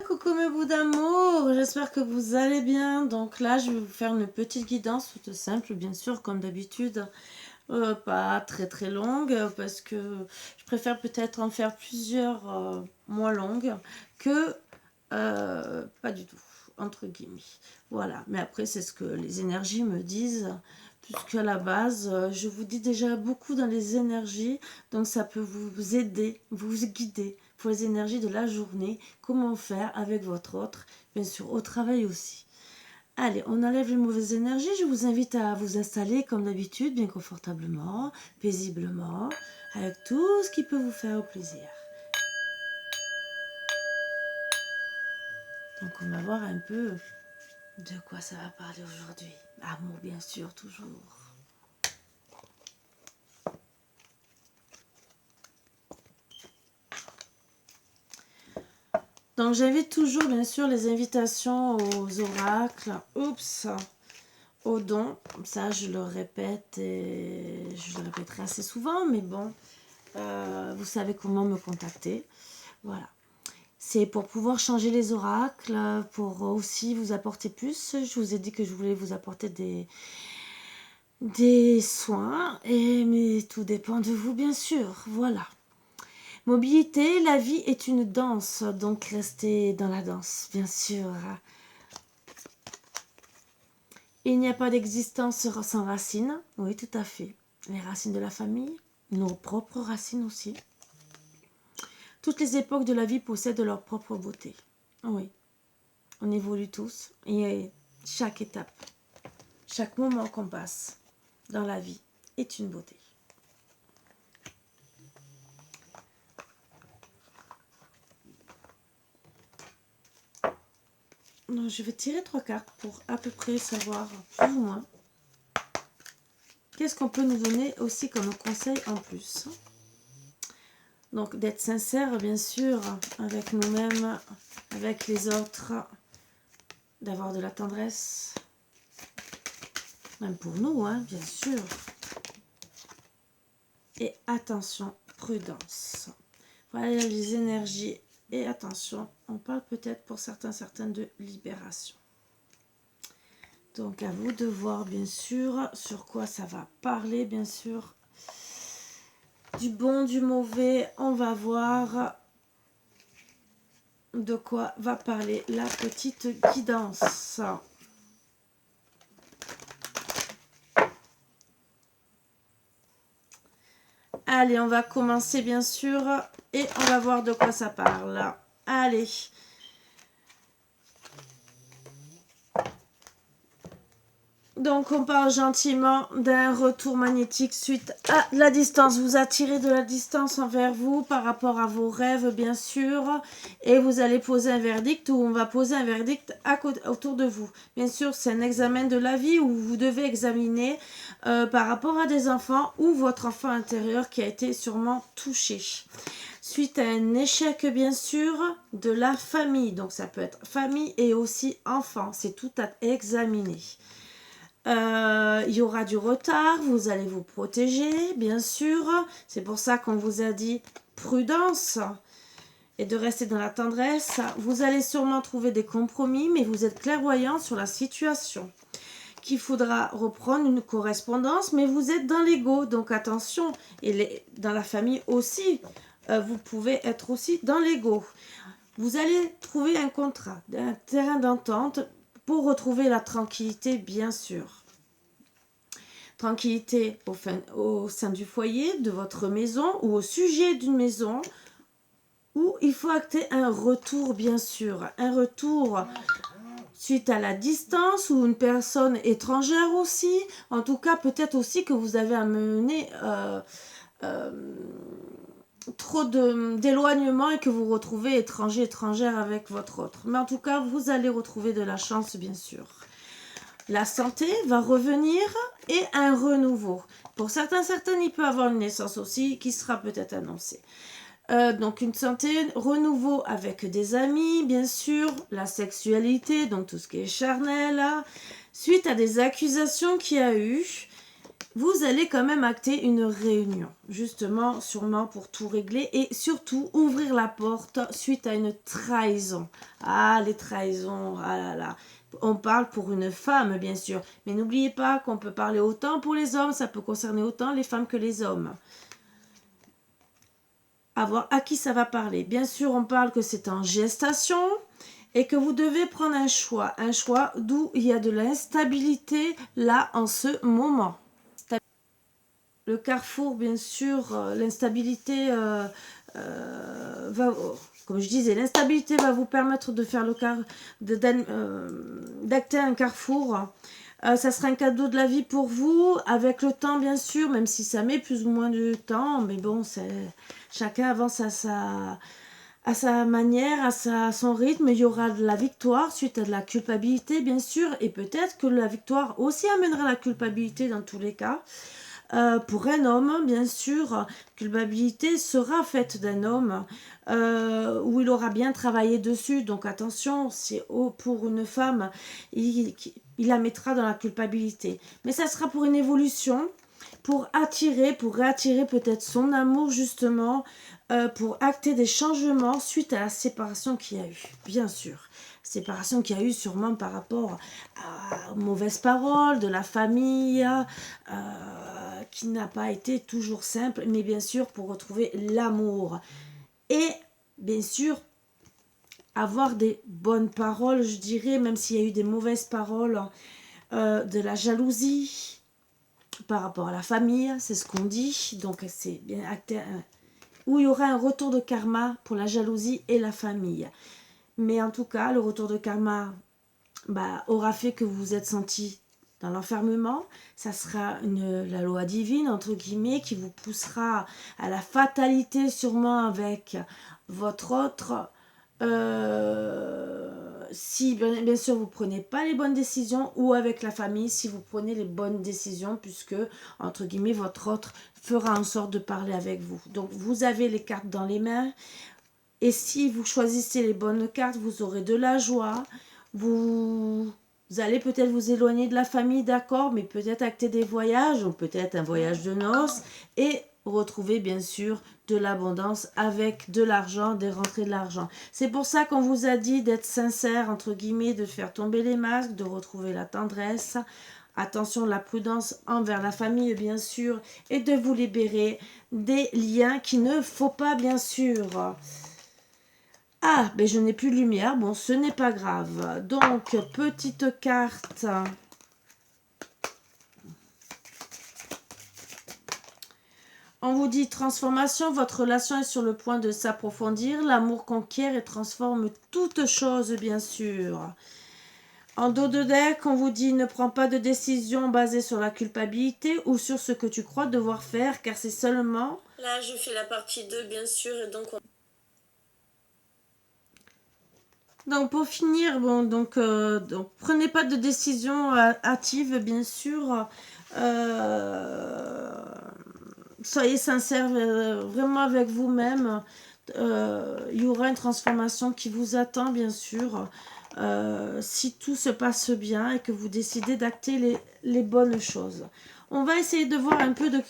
coucou mes bouts d'amour, j'espère que vous allez bien. Donc là, je vais vous faire une petite guidance toute simple, bien sûr, comme d'habitude. Pas très très longue, parce que je préfère peut-être en faire plusieurs moins longues que pas du tout, entre guillemets. Voilà, mais après, c'est ce que les énergies me disent. Puisqu'à la base, je vous dis déjà beaucoup dans les énergies, donc ça peut vous aider, vous guider pour les énergies de la journée, comment faire avec votre autre, bien sûr au travail aussi. Allez, on enlève les mauvaises énergies, je vous invite à vous installer comme d'habitude, bien confortablement, paisiblement, avec tout ce qui peut vous faire plaisir. Donc on va voir un peu de quoi ça va parler aujourd'hui. Amour bien sûr, toujours. Donc j'invite toujours bien sûr les invitations aux oracles, aux dons. Ça je le répète et je le répéterai assez souvent, mais bon, vous savez comment me contacter. Voilà. C'est pour pouvoir changer les oracles, pour aussi vous apporter plus. Je vous ai dit que je voulais vous apporter des soins, mais tout dépend de vous bien sûr. Voilà. Mobilité, la vie est une danse, donc restez dans la danse, bien sûr. Il n'y a pas d'existence sans racines, oui, tout à fait. Les racines de la famille, nos propres racines aussi. Toutes les époques de la vie possèdent leur propre beauté. Oui, on évolue tous et chaque étape, chaque moment qu'on passe dans la vie est une beauté. Donc, je vais tirer 3 cartes pour à peu près savoir plus ou moins qu'est-ce qu'on peut nous donner aussi comme conseil en plus. Donc d'être sincère bien sûr avec nous-mêmes, avec les autres, d'avoir de la tendresse, même pour nous, hein, bien sûr. Et attention, prudence. Voilà les énergies et attention, on parle peut-être pour certaines de libération. Donc à vous de voir bien sûr sur quoi ça va parler, bien sûr. Du bon, du mauvais, on va voir de quoi va parler la petite guidance. Allez, on va commencer bien sûr et on va voir de quoi ça parle. Allez. Donc on parle gentiment d'un retour magnétique suite à la distance. Vous attirez de la distance envers vous par rapport à vos rêves bien sûr. Et vous allez poser un verdict ou on va poser un verdict autour de vous. Bien sûr c'est un examen de la vie où vous devez examiner par rapport à des enfants ou votre enfant intérieur qui a été sûrement touché. Suite à un échec bien sûr de la famille. Donc ça peut être famille et aussi enfant. C'est tout à examiner. Il y aura du retard, vous allez vous protéger, bien sûr. C'est pour ça qu'on vous a dit prudence et de rester dans la tendresse. Vous allez sûrement trouver des compromis, mais vous êtes clairvoyant sur la situation. Qu'il faudra reprendre une correspondance, mais vous êtes dans l'ego, donc attention. Et dans la famille aussi, vous pouvez être aussi dans l'ego. Vous allez trouver un contrat, un terrain d'entente pour retrouver la tranquillité, bien sûr. Tranquillité au sein du foyer, de votre maison ou au sujet d'une maison où il faut acter un retour, bien sûr. Un retour suite à la distance ou une personne étrangère aussi. En tout cas, peut-être aussi que vous avez amené trop d'éloignement et que vous retrouvez étrangère avec votre autre. Mais en tout cas, vous allez retrouver de la chance, bien sûr. La santé va revenir et un renouveau. Pour certaines, il peut y avoir une naissance aussi qui sera peut-être annoncée. Donc une santé, renouveau avec des amis, bien sûr, la sexualité, donc tout ce qui est charnel. Suite à des accusations qu'il y a eu, vous allez quand même acter une réunion, justement, sûrement pour tout régler et surtout ouvrir la porte suite à une trahison. Ah, les trahisons, ah là là. On parle pour une femme, bien sûr, mais n'oubliez pas qu'on peut parler autant pour les hommes, ça peut concerner autant les femmes que les hommes. À voir à qui ça va parler. Bien sûr, on parle que c'est en gestation et que vous devez prendre un choix d'où il y a de l'instabilité là en ce moment. Le carrefour, bien sûr, l'instabilité va, comme je disais, l'instabilité va vous permettre de faire d'acter un carrefour. Ça sera un cadeau de la vie pour vous, avec le temps, bien sûr, même si ça met plus ou moins de temps, mais bon, chacun avance à sa manière, à son rythme. Il y aura de la victoire suite à de la culpabilité, bien sûr, et peut-être que la victoire aussi amènera la culpabilité dans tous les cas. Pour un homme, bien sûr, culpabilité sera faite d'un homme où il aura bien travaillé dessus. Donc attention, c'est pour une femme, il la mettra dans la culpabilité. Mais ça sera pour une évolution, pour réattirer peut-être son amour justement, pour acter des changements suite à la séparation qu'il y a eu, bien sûr. Séparation qu'il y a eu sûrement par rapport aux mauvaises paroles de la famille, qui n'a pas été toujours simple, mais bien sûr pour retrouver l'amour. Et bien sûr, avoir des bonnes paroles, je dirais, même s'il y a eu des mauvaises paroles, de la jalousie par rapport à la famille, c'est ce qu'on dit. Donc c'est bien acté, où il y aura un retour de karma pour la jalousie et la famille. Mais en tout cas, le retour de karma aura fait que vous vous êtes senti dans l'enfermement. Ça sera la loi divine, entre guillemets, qui vous poussera à la fatalité, sûrement avec votre autre. Si bien sûr vous prenez pas les bonnes décisions, ou avec la famille si vous prenez les bonnes décisions, puisque entre guillemets votre autre fera en sorte de parler avec vous. Donc vous avez les cartes dans les mains, et si vous choisissez les bonnes cartes, vous aurez de la joie. Vous allez peut-être vous éloigner de la famille, d'accord, mais peut-être acter des voyages, ou peut-être un voyage de noces, et retrouver bien sûr de l'abondance avec de l'argent, des rentrées de l'argent. C'est pour ça qu'on vous a dit d'être sincère, entre guillemets, de faire tomber les masques, de retrouver la tendresse. Attention, la prudence envers la famille, bien sûr, et de vous libérer des liens qu'il ne faut pas, bien sûr. Ah, je n'ai plus de lumière. Bon, ce n'est pas grave. Donc, petite carte. On vous dit transformation. Votre relation est sur le point de s'approfondir. L'amour conquiert et transforme toute chose, bien sûr. En dos de deck, on vous dit ne prends pas de décision basée sur la culpabilité ou sur ce que tu crois devoir faire, car c'est seulement... Là, je fais la partie 2, bien sûr, et donc... Donc pour finir, donc prenez pas de décision hâtive, bien sûr. Soyez sincère vraiment avec vous-même. Il y aura une transformation qui vous attend, bien sûr. Si tout se passe bien et que vous décidez d'acter les bonnes choses. On va essayer de voir un peu de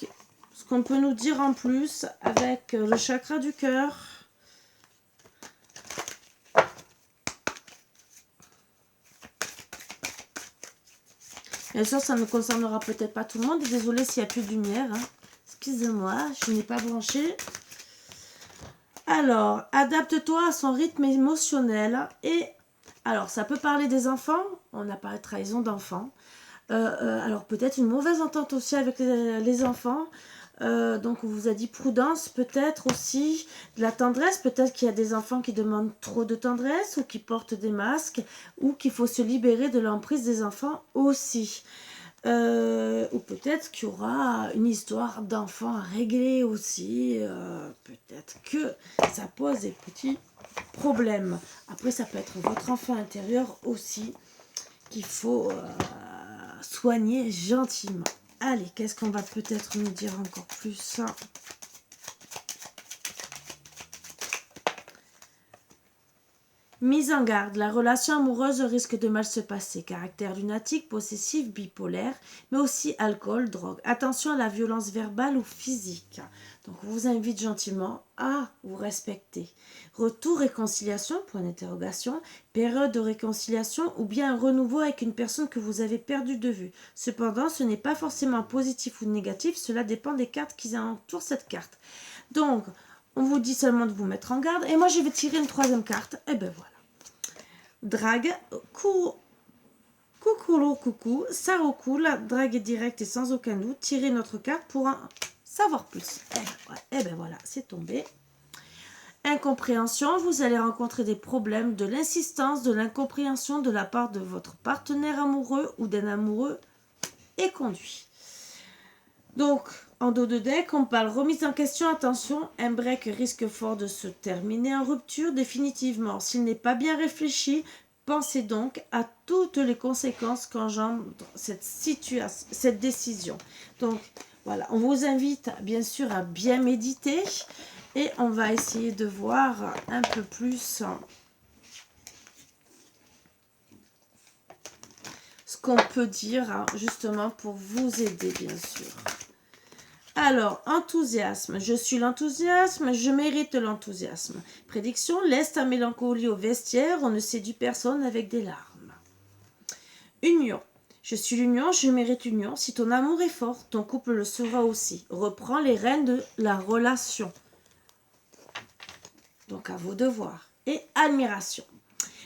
ce qu'on peut nous dire en plus avec le chakra du cœur. Bien sûr, ça ne concernera peut-être pas tout le monde. Désolée s'il n'y a plus de lumière. Hein. Excusez-moi, je n'ai pas branché. Alors, adapte-toi à son rythme émotionnel. Et alors, ça peut parler des enfants. On a parlé de trahison d'enfants. Alors, peut-être une mauvaise entente aussi avec les enfants. Donc, on vous a dit prudence, peut-être aussi de la tendresse. Peut-être qu'il y a des enfants qui demandent trop de tendresse ou qui portent des masques, ou qu'il faut se libérer de l'emprise des enfants aussi. Ou peut-être qu'il y aura une histoire d'enfants à régler aussi. Peut-être que ça pose des petits problèmes. Après, ça peut être votre enfant intérieur aussi qu'il faut soigner gentiment. Allez, qu'est-ce qu'on va peut-être nous dire encore plus? Mise en garde, la relation amoureuse risque de mal se passer. Caractère lunatique, possessif, bipolaire, mais aussi alcool, drogue. Attention à la violence verbale ou physique. Donc, on vous invite gentiment à vous respecter. Retour, réconciliation, point d'interrogation. Période de réconciliation ou bien un renouveau avec une personne que vous avez perdue de vue. Cependant, ce n'est pas forcément positif ou négatif. Cela dépend des cartes qui entourent cette carte. Donc, on vous dit seulement de vous mettre en garde. Et moi, je vais tirer une troisième carte. Et ben voilà. Drague, coucou, ça recoule. La drague est directe et sans aucun doute. Tirez notre carte pour en savoir plus. Et ben voilà, c'est tombé. Incompréhension, vous allez rencontrer des problèmes, de l'insistance, de l'incompréhension de la part de votre partenaire amoureux ou d'un amoureux éconduit. Donc, en dos de deck, on parle remise en question, attention, un break risque fort de se terminer en rupture définitivement. S'il n'est pas bien réfléchi, pensez donc à toutes les conséquences qu'engendre cette décision. Donc, voilà, on vous invite bien sûr à bien méditer et on va essayer de voir un peu plus ce qu'on peut dire justement pour vous aider, bien sûr. Alors, enthousiasme. Je suis l'enthousiasme, je mérite l'enthousiasme. Prédiction, laisse ta mélancolie au vestiaire, on ne séduit personne avec des larmes. Union. Je suis l'union, je mérite l'union. Si ton amour est fort, ton couple le sera aussi. Reprends les rênes de la relation. Donc, à vous de voir. Et admiration.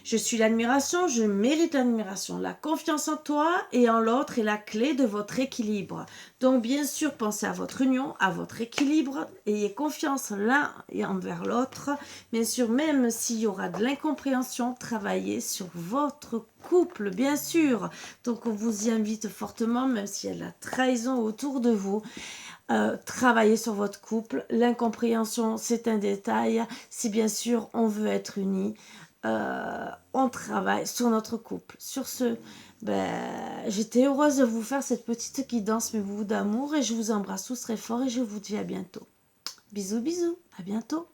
Je suis l'admiration, je mérite l'admiration. La confiance en toi et en l'autre est la clé de votre équilibre. Donc bien sûr, pensez à votre union, à votre équilibre. Ayez confiance l'un et envers l'autre. Bien sûr, même s'il y aura de l'incompréhension, travaillez sur votre couple, bien sûr. Donc on vous y invite fortement, même s'il y a de la trahison autour de vous. Travailler sur votre couple. L'incompréhension, c'est un détail. Si bien sûr, on veut être unis. On travaille sur notre couple. Sur ce, j'étais heureuse de vous faire cette petite guidance, mes bouts d'amour, et je vous embrasse tous très fort et je vous dis à bientôt. Bisous, bisous, à bientôt.